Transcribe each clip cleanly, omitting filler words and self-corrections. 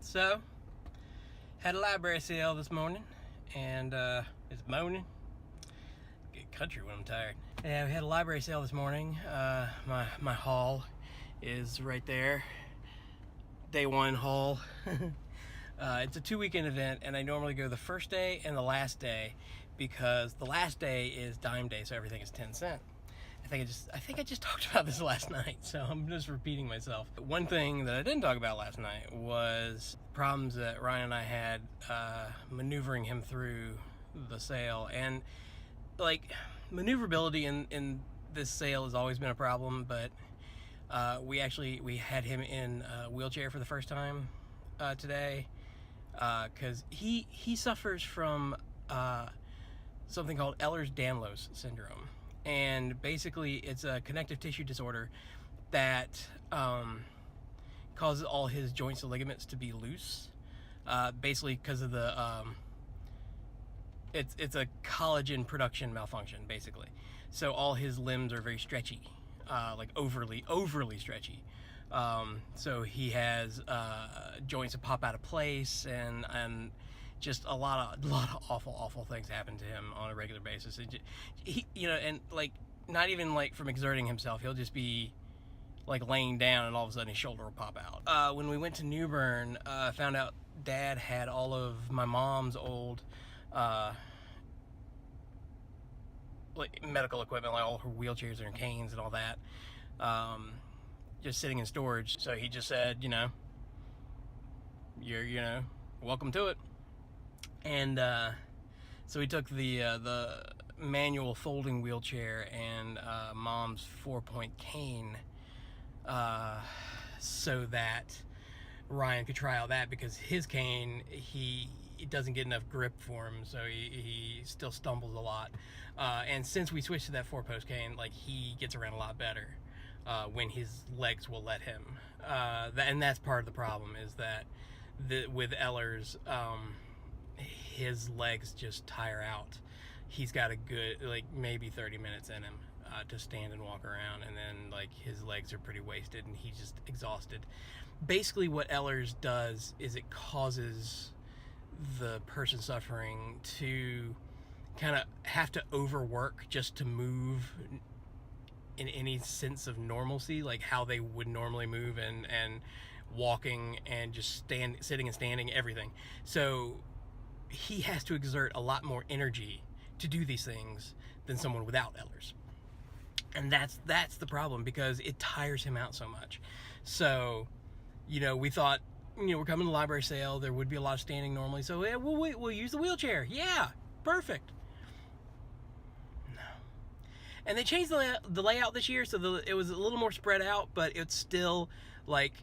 So, had a library sale this morning, and it's moaning. Get country when I'm tired. Yeah, we had a library sale this morning. My haul is right there. Day one haul. It's a 2-weekend event, and I normally go the first day and the last day because the last day is dime day, so everything is 10 cents. I think I just talked about this last night, so I'm just repeating myself. One thing that I didn't talk about last night was problems that Ryan and I had maneuvering him through the sale. And like, maneuverability in this sale has always been a problem, but we had him in a wheelchair for the first time today, because he suffers from something called Ehlers-Danlos syndrome. And basically it's a connective tissue disorder that causes all his joints and ligaments to be loose, basically because of the it's a collagen production malfunction, basically. So all his limbs are very stretchy, like overly stretchy. So he has joints that pop out of place, and just a lot of awful things happen to him on a regular basis. And like, not even like from exerting himself, he'll just be like laying down and all of a sudden his shoulder will pop out. When we went to New Bern, found out Dad had all of my mom's old like medical equipment, like all her wheelchairs and her canes and all that, just sitting in storage. So he just said, you're welcome to it. And so we took the manual folding wheelchair and Mom's 4-point cane, so that Ryan could try out that, because his cane, it doesn't get enough grip for him, so he still stumbles a lot. And since we switched to that 4-post cane, like, he gets around a lot better when his legs will let him. And that's part of the problem, is that with Ehlers, his legs just tire out. He's got a good, like, maybe 30 minutes in him to stand and walk around, and then, like, his legs are pretty wasted and he's just exhausted. Basically what Ehlers does is it causes the person suffering to kind of have to overwork just to move in any sense of normalcy, like how they would normally move, and walking and just sitting and standing, everything. So he has to exert a lot more energy to do these things than someone without Ehlers. And that's the problem, because it tires him out so much. So, we thought, we're coming to the library sale, there would be a lot of standing normally, so yeah, we'll use the wheelchair. Yeah, perfect. No. And they changed the layout this year, so it was a little more spread out, but it's still, like,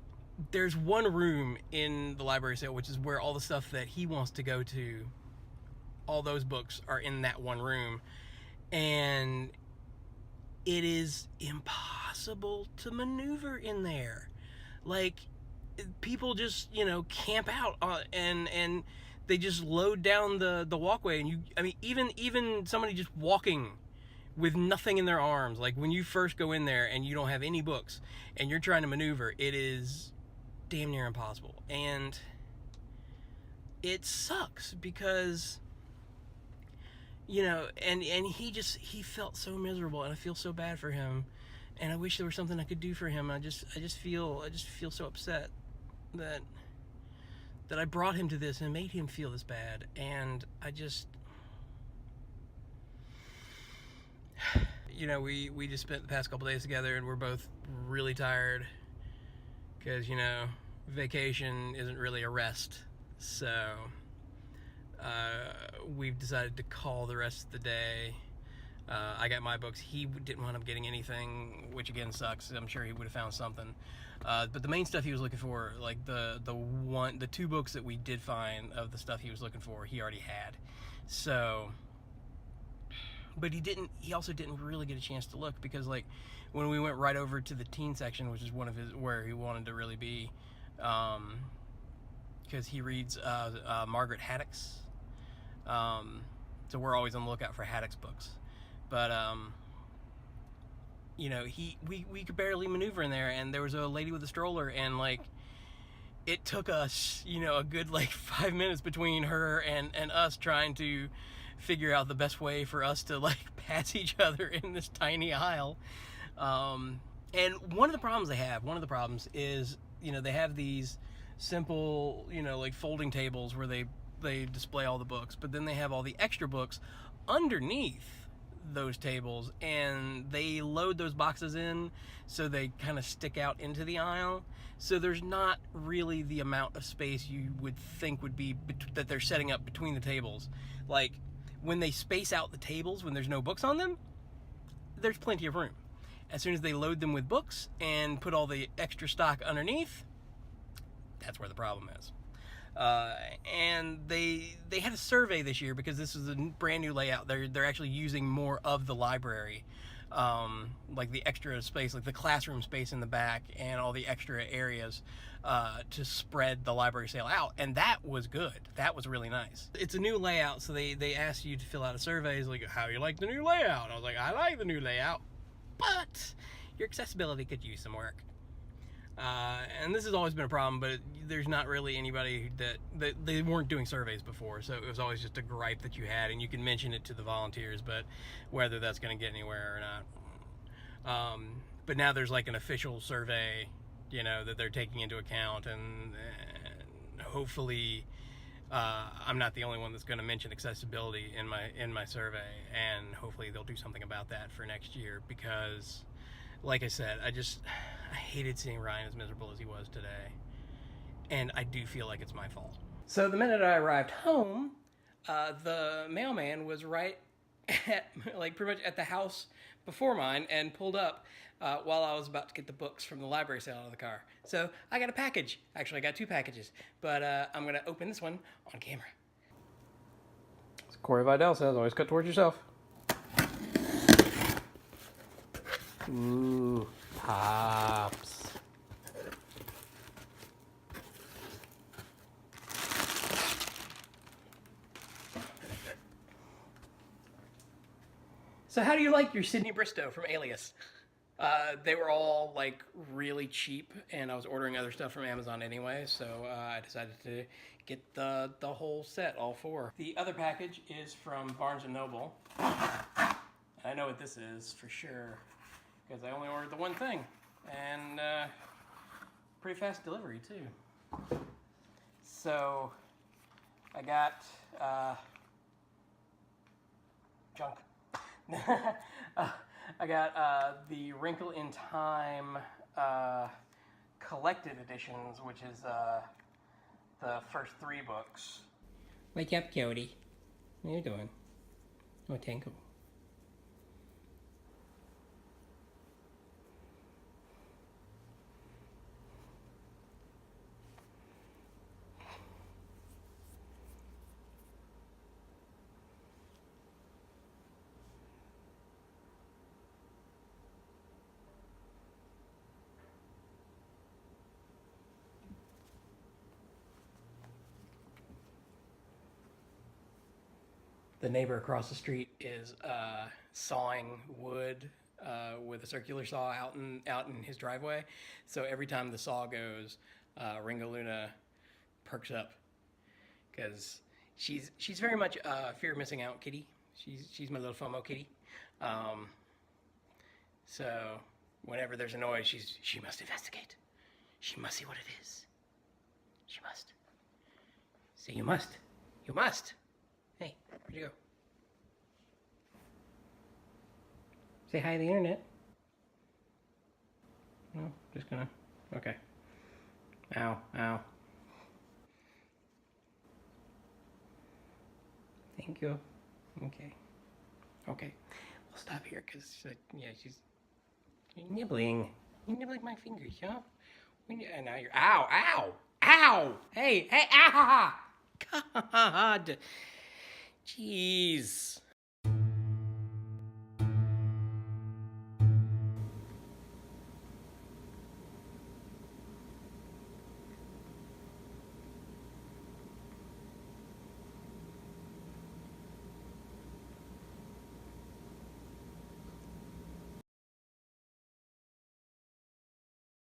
there's one room in the library sale, which is where all the stuff that he wants to go to, all those books are in that one room. And it is impossible to maneuver in there. Like, people just, camp out and they just load down the walkway. And even somebody just walking with nothing in their arms, like when you first go in there and you don't have any books and you're trying to maneuver, it is damn near impossible. And it sucks because, and he felt so miserable, and I feel so bad for him, and I wish there was something I could do for him. I just feel so upset that I brought him to this and made him feel this bad. And I just, we just spent the past couple days together, and we're both really tired because, vacation isn't really a rest. So we've decided to call the rest of the day. I got my books. He didn't wind up getting anything, which again sucks. I'm sure he would have found something. But the main stuff he was looking for, like the 2 books that we did find of the stuff he was looking for, he already had. So, but he also didn't really get a chance to look, because, like, when we went right over to the teen section, which is where he wanted to really be, because he reads Margaret Haddock's. So we're always on the lookout for Haddock's books. But we could barely maneuver in there, and there was a lady with a stroller, and, like, it took us, you know, a good like 5 minutes between her and us trying to figure out the best way for us to like pass each other in this tiny aisle. And one of the problems is, you know, they have these simple, you know, like folding tables where they display all the books, but then they have all the extra books underneath those tables, and they load those boxes in so they kind of stick out into the aisle, so there's not really the amount of space you would think would be that they're setting up between the tables. Like when they space out the tables when there's no books on them, there's plenty of room. As soon as they load them with books and put all the extra stock underneath, that's where the problem is. And they had a survey this year because this is a brand new layout. They're actually using more of the library, like the extra space, like the classroom space in the back and all the extra areas to spread the library sale out. And that was good. That was really nice. It's a new layout, so they asked you to fill out a survey, like how you like the new layout. I was like, I like the new layout, but your accessibility could use some work. And this has always been a problem, but there's not really anybody that they weren't doing surveys before, so it was always just a gripe that you had, and you can mention it to the volunteers, but whether that's going to get anywhere or not. But now there's like an official survey, you know, that they're taking into account, and hopefully I'm not the only one that's going to mention accessibility in my survey, and hopefully they'll do something about that for next year, because like I said, I hated seeing Ryan as miserable as he was today, and I do feel like it's my fault. So the minute I arrived home, the mailman was right at, like, pretty much at the house before mine, and pulled up while I was about to get the books from the library sale out of the car. So I got a package. Actually, I got 2 packages, but I'm gonna open this one on camera. As Corey Vidal says, always cut towards yourself. Ooh, pops. So how do you like your Sydney Bristow from Alias? They were all like really cheap, and I was ordering other stuff from Amazon anyway, so I decided to get the whole set, all 4. The other package is from Barnes & Noble. I know what this is for sure, because I only ordered the one thing, and pretty fast delivery too. So I got junk. I got the Wrinkle in Time collected editions, which is the first 3 books. Wake up, Cody. What are you doing? Oh, Tango. The neighbor across the street is sawing wood with a circular saw out in his driveway. So every time the saw goes, Ringo Luna perks up, because she's very much fear of missing out kitty. She's my little FOMO kitty. So whenever there's a noise, she must investigate. She must see what it is. She must. So you must. You must. Hey, where'd you go? Say hi to the internet. No, just gonna. Okay. Ow, ow. Thank you. Okay. Okay. We'll stop here, because, yeah, she's nibbling. You're nibbling my fingers, huh? And now you're. Ow, ow, ow! Hey, ah! God! Jeez.